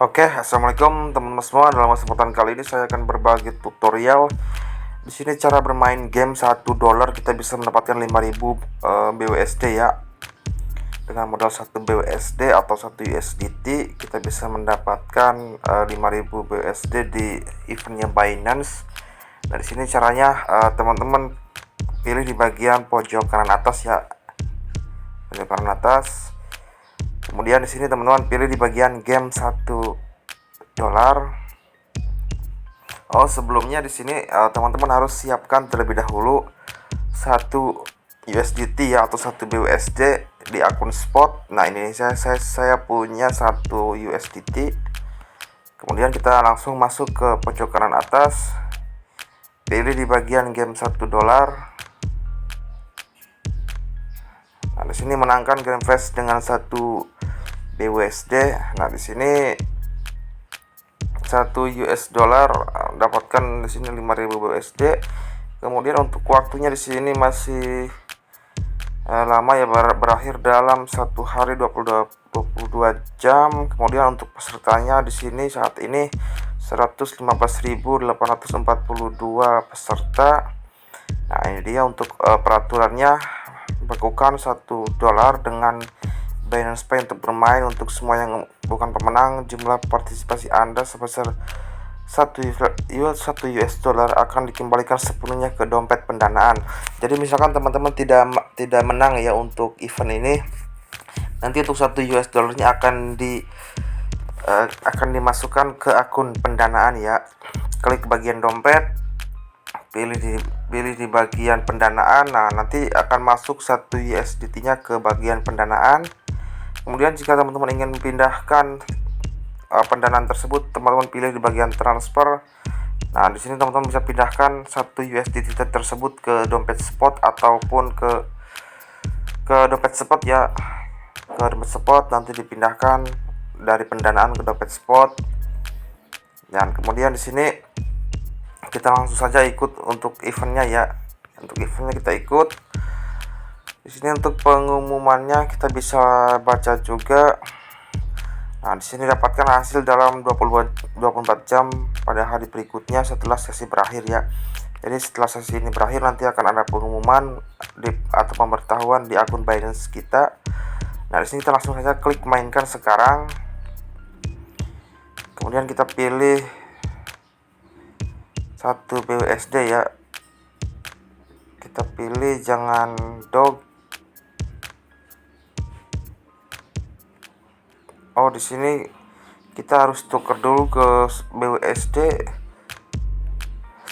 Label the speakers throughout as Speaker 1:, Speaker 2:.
Speaker 1: Oke, assalamualaikum teman-teman semua. Dalam kesempatan kali ini saya akan berbagi tutorial. Di sini cara bermain game $1 kita bisa mendapatkan 5.000 BUSD ya. Dengan modal 1 BUSD atau 1 USDT kita bisa mendapatkan 5.000 BUSD di eventnya Binance. Nah, di sini caranya teman-teman pilih di bagian pojok kanan atas ya. Pojok kanan atas. Kemudian di sini teman-teman pilih di bagian game $1. Oh, sebelumnya di sini teman-teman harus siapkan terlebih dahulu 1 USDT ya atau 1 BUSD di akun spot. Nah, ini saya punya 1 USDT. Kemudian kita langsung masuk ke pojok kanan atas. Pilih di bagian game $1. Nah, di sini menangkan grand prize dengan 1 BUSD. Nah, di sini 1 US dollar dapatkan di sini 5.000 BUSD. Kemudian untuk waktunya di sini masih lama ya, berakhir dalam 1 hari 22 jam. Kemudian untuk pesertanya di sini saat ini 115.842 peserta. Nah, ini dia untuk peraturannya. Bekukan $1 dengan Binance Pay untuk bermain. Untuk semua yang bukan pemenang, jumlah partisipasi Anda sebesar 1 US dollar akan dikembalikan sepenuhnya ke dompet pendanaan. Jadi misalkan teman-teman tidak menang ya untuk event ini, nanti untuk 1 US dollarnya akan dimasukkan ke akun pendanaan ya. Klik bagian dompet, pilih di bagian pendanaan. Nah, nanti akan masuk 1 USDT-nya ke bagian pendanaan. Kemudian jika teman-teman ingin memindahkan pendanaan tersebut, teman-teman pilih di bagian transfer. Nah, di sini teman-teman bisa pindahkan 1 USDT tersebut ke dompet spot ataupun ke dompet spot ya. Ke dompet spot nanti dipindahkan dari pendanaan ke dompet spot. Dan kemudian di sini kita langsung saja ikut untuk eventnya ya. Untuk eventnya kita ikut. Di sini untuk pengumumannya kita bisa baca juga. Nah, di sini dapatkan hasil dalam 24 jam pada hari berikutnya setelah sesi berakhir ya. Jadi setelah sesi ini berakhir nanti akan ada pengumuman atau pemberitahuan di akun Binance kita. Nah, di sini kita langsung saja klik mainkan sekarang. Kemudian kita pilih 1 BUSD ya. Kita pilih jangan dog. Oh, di sini kita harus tuker dulu ke BUSD.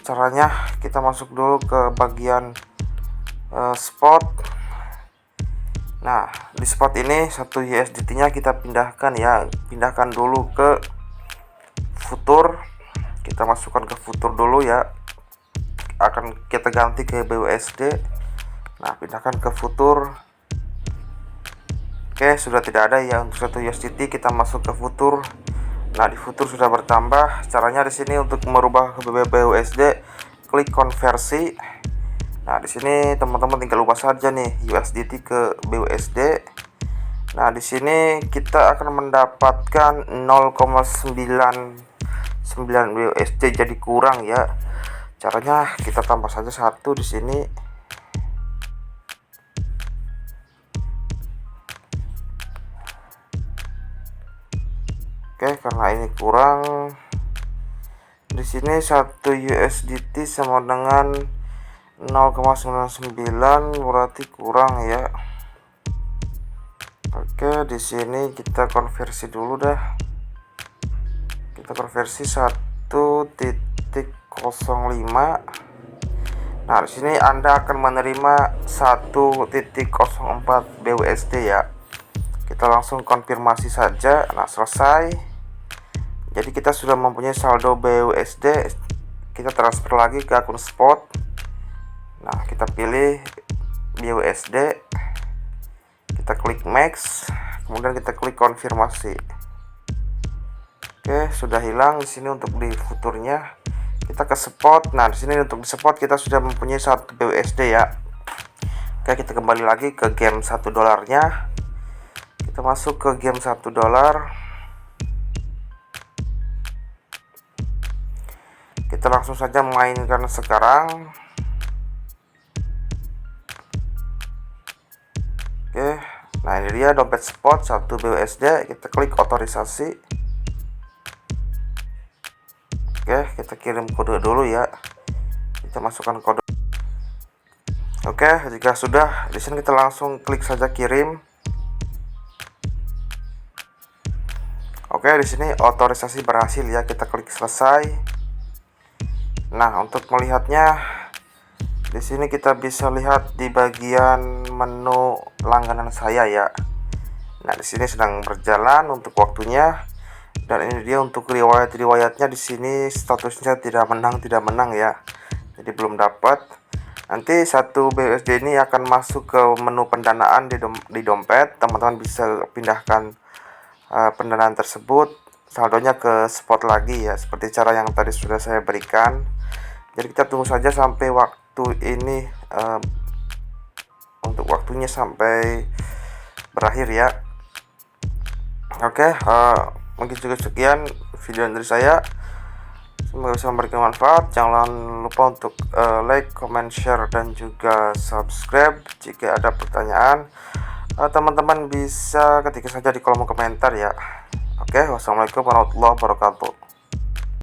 Speaker 1: Caranya kita masuk dulu ke bagian spot. Nah, di spot ini 1 USDT-nya kita pindahkan ya. Pindahkan dulu ke futur. Kita masukkan ke futur dulu ya. Akan kita ganti ke BUSD. Nah, pindahkan ke futur. Oke, sudah tidak ada ya untuk 1 USDT. Kita masuk ke futur. Nah, di futur sudah bertambah. Caranya di sini untuk merubah ke BUSD, klik konversi. Nah, di sini teman-teman tinggal ubah saja nih USDT ke BUSD. Nah, di sini kita akan mendapatkan 0,99 BUSD jadi kurang ya. Caranya kita tambah saja 1 di sini. Oke, karena ini kurang. Di sini 1 USDT sama dengan 0,99 berarti kurang ya. Oke, di sini kita konversi dulu dah. Kita konversi 1.05. Nah, di sini Anda akan menerima 1.04 BUSD ya. Kita langsung konfirmasi saja. Nah, selesai. Jadi kita sudah mempunyai saldo BUSD. Kita transfer lagi ke akun spot. Nah, kita pilih BUSD. Kita klik max. Kemudian kita klik konfirmasi. Oke, sudah hilang di sini untuk di futurnya. Kita ke spot. Nah, di sini untuk di spot kita sudah mempunyai 1 BUSD ya. Oke, kita kembali lagi ke game $1-nya. Kita masuk ke game $1. Kita langsung saja mainkan sekarang. Oke, nah ini dia dompet spot 1 BUSD. Kita klik otorisasi. Oke, kita kirim kode dulu ya. Kita masukkan kode. Oke, jika sudah, di sini kita langsung klik saja kirim. Oke, di sini otorisasi berhasil ya. Kita klik selesai. Nah, untuk melihatnya di sini kita bisa lihat di bagian menu langganan saya ya. Nah, di sini sedang berjalan untuk waktunya. Dan ini dia untuk riwayatnya, di sini statusnya tidak menang ya. Jadi belum dapat. Nanti 1 BUSD ini akan masuk ke menu pendanaan di dompet. Teman-teman bisa pindahkan pendanaan tersebut saldonya ke spot lagi ya, seperti cara yang tadi sudah saya berikan. Jadi kita tunggu saja sampai waktu ini untuk waktunya sampai berakhir ya. Oke, mungkin juga sekian video dari saya. Semoga bisa memberikan manfaat. Jangan lupa untuk like, comment, share, dan juga subscribe. Jika ada pertanyaan, teman-teman bisa ketik saja di kolom komentar ya. Oke, wassalamualaikum warahmatullahi wabarakatuh.